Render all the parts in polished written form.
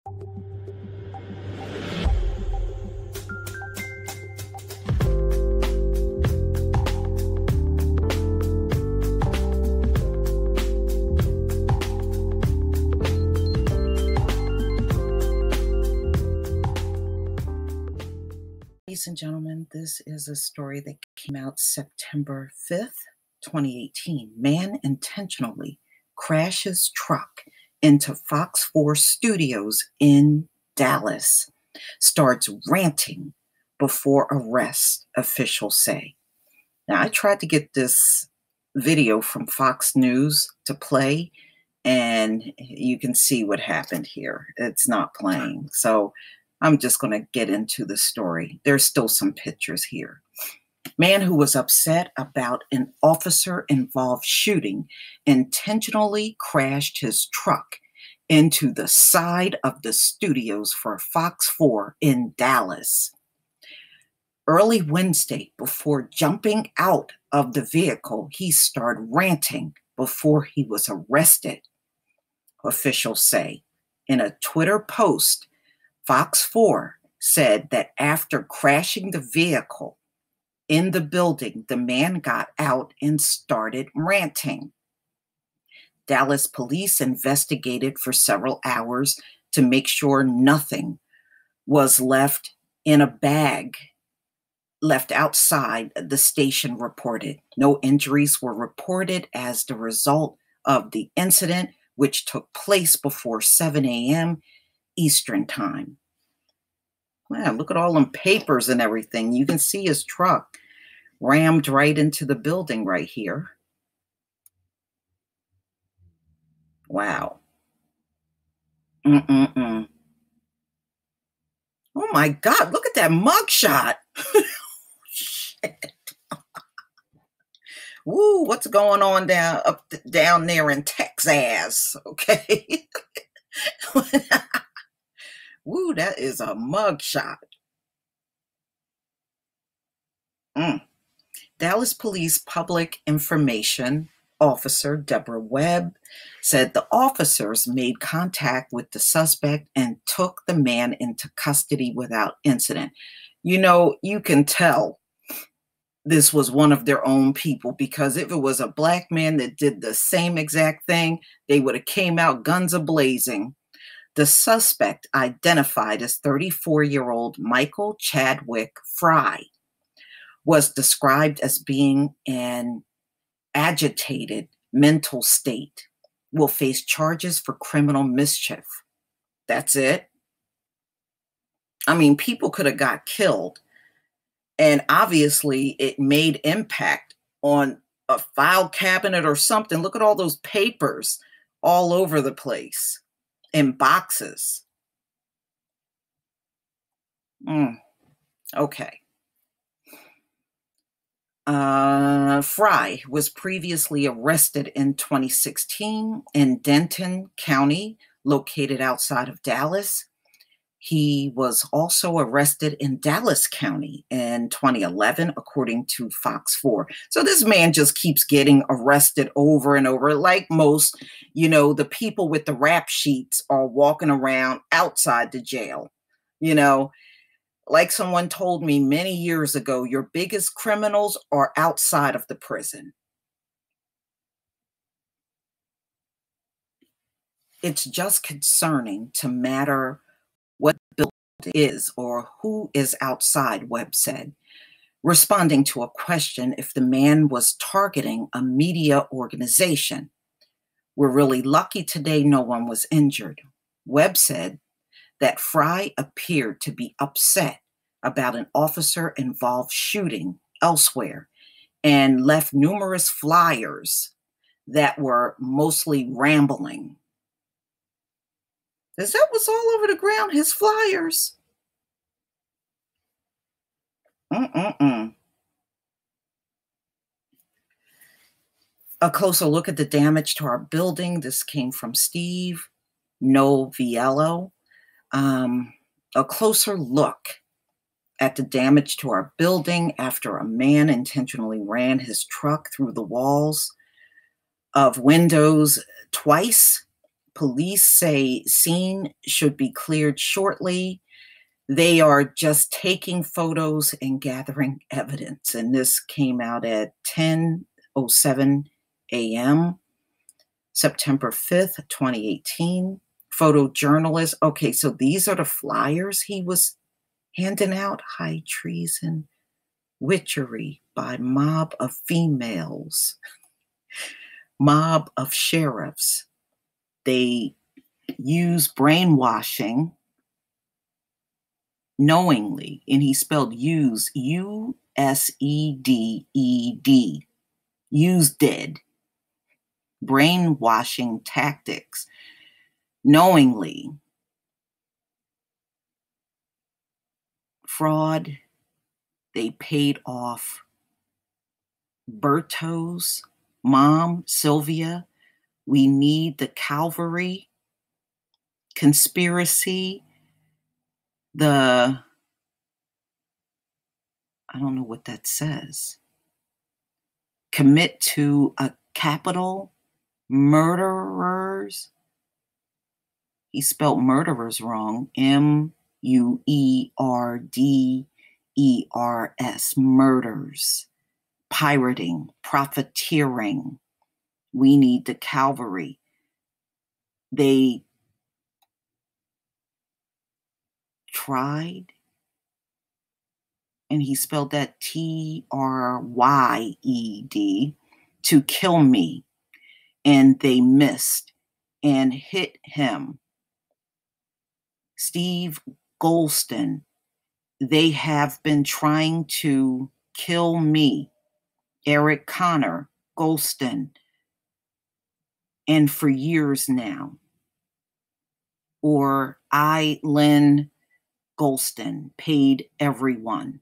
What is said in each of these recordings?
Ladies and gentlemen, this is a story that came out September 5th, 2018. Man intentionally crashes truck into Fox 4 studios in Dallas. Starts ranting before arrest, officials say. Now, I tried to get this video from Fox News to play, and you can see what happened here. It's not playing. So I'm just going to get into the story. There's still some pictures here. Man who was upset about an officer-involved shooting intentionally crashed his truck into the side of the studios for Fox 4 in Dallas. Early Wednesday, before jumping out of the vehicle, he started ranting before he was arrested, officials say. In a Twitter post, Fox 4 said that after crashing the vehicle in the building, the man got out and started ranting. Dallas police investigated for several hours to make sure nothing was left in a bag left outside, the station reported. No injuries were reported as the result of the incident, which took place before 7 a.m. Eastern time. Wow, look at all them papers and everything. You can see his truck rammed right into the building right here. Wow. Oh my God, look at that mugshot. Shit. Woo, what's going on down there in Texas? Okay. Woo, that is a mugshot. Dallas Police Public Information Officer Deborah Webb said the officers made contact with the suspect and took the man into custody without incident. You know, you can tell this was one of their own people, because if it was a black man that did the same exact thing, they would have came out guns a-blazing. The suspect, identified as 34-year-old Michael Chadwick Fry, was described as being an agitated mental state, will face charges for criminal mischief. That's it. I mean, people could have got killed, and obviously it made impact on a file cabinet or something. Look at all those papers all over the place. In boxes. Okay. Fry was previously arrested in 2016 in Denton County, located outside of Dallas. He was also arrested in Dallas County in 2011, according to Fox 4. So this man just keeps getting arrested over and over. Like most, the people with the rap sheets are walking around outside the jail. Like someone told me many years ago, your biggest criminals are outside of the prison. It's just concerning to matter what building is or who is outside, Webb said, responding to a question if the man was targeting a media organization. We're really lucky today no one was injured. Webb said that Fry appeared to be upset about an officer-involved shooting elsewhere and left numerous flyers that were mostly rambling. Is that what's all over the ground? His flyers? A closer look at the damage to our building. This came from Steve Noviello. A closer look at the damage to our building after a man intentionally ran his truck through the walls of windows twice. Police say scene should be cleared shortly. They are just taking photos and gathering evidence. And this came out at 10:07 a.m., September 5th, 2018. Photojournalist. Okay, so these are the flyers he was handing out. High treason, witchery by mob of females, mob of sheriffs. They use brainwashing knowingly, and he spelled use, USEDED, use dead, brainwashing tactics, knowingly, fraud. They paid off Berto's mom, Sylvia. We need the Calvary, conspiracy, I don't know what that says. Commit to a capital, murderers. He spelled murderers wrong. MUERDERS, murders, pirating, profiteering. We need the Calvary. They tried, and he spelled that TRYED, to kill me, and they missed and hit him. Steve Golston, they have been trying to kill me. Eric Connor Golston, and for years now. Or Lynn Golston paid everyone.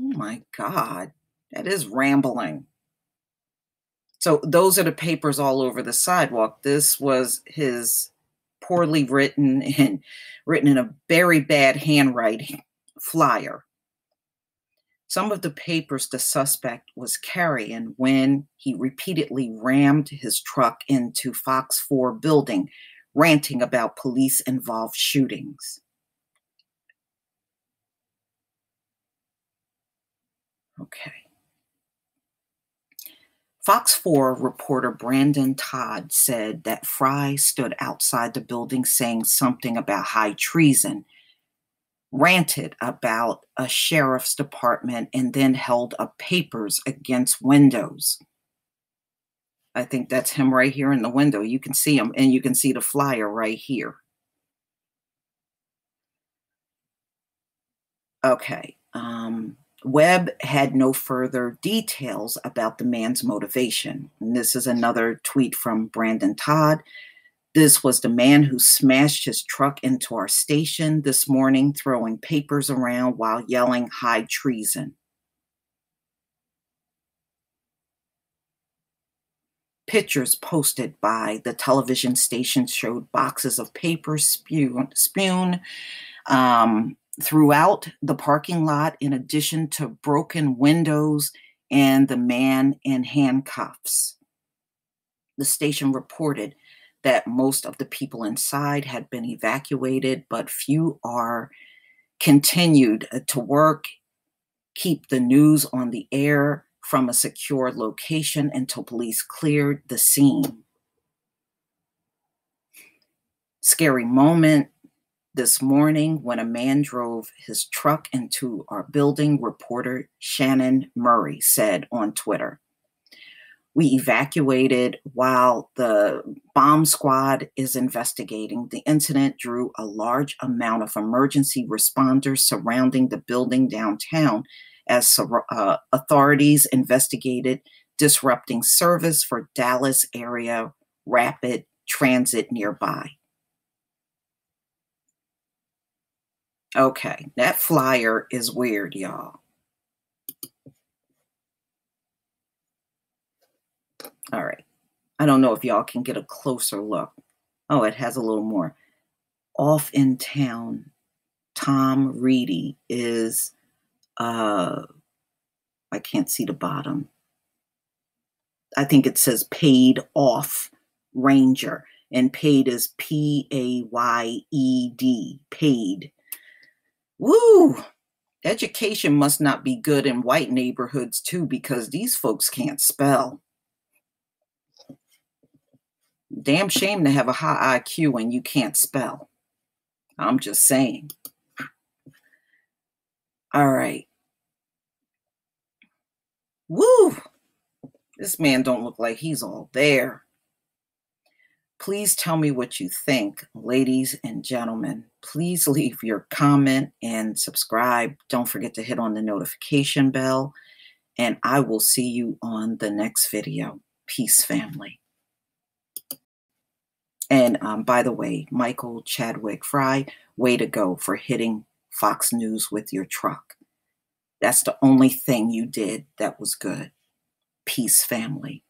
Oh my God, that is rambling. So those are the papers all over the sidewalk. This was his poorly written and written in a very bad handwriting flyer. Some of the papers the suspect was carrying when he repeatedly rammed his truck into Fox 4 building, ranting about police-involved shootings. Okay. Fox 4 reporter Brandon Todd said that Fry stood outside the building saying something about high treason, ranted about a sheriff's department, and then held up papers against windows. I think that's him right here in the window. You can see him, and you can see the flyer right here. Okay. Webb had no further details about the man's motivation. And this is another tweet from Brandon Todd. This was the man who smashed his truck into our station this morning, throwing papers around while yelling high treason. Pictures posted by the television station showed boxes of paper spewed throughout the parking lot, in addition to broken windows and the man in handcuffs. The station reported that most of the people inside had been evacuated, but few are continued to work, keep the news on the air from a secure location until police cleared the scene. Scary moment this morning when a man drove his truck into our building, reporter Shannon Murray said on Twitter. We evacuated while the bomb squad is investigating. The incident drew a large amount of emergency responders surrounding the building downtown as authorities investigated disrupting service for Dallas area rapid transit nearby. Okay, that flyer is weird, y'all. All right. I don't know if y'all can get a closer look. Oh, it has a little more. Off in town, Tom Reedy is, I can't see the bottom. I think it says paid off ranger. And paid is P-A-Y-E-D, paid. Woo! Education must not be good in white neighborhoods too, because these folks can't spell. Damn shame to have a high IQ and you can't spell. I'm just saying. All right. Woo! This man don't look like he's all there. Please tell me what you think, ladies and gentlemen. Please leave your comment and subscribe. Don't forget to hit on the notification bell. And I will see you on the next video. Peace, family. And by the way, Michael Chadwick Fry, way to go for hitting Fox News with your truck. That's the only thing you did that was good. Peace, family.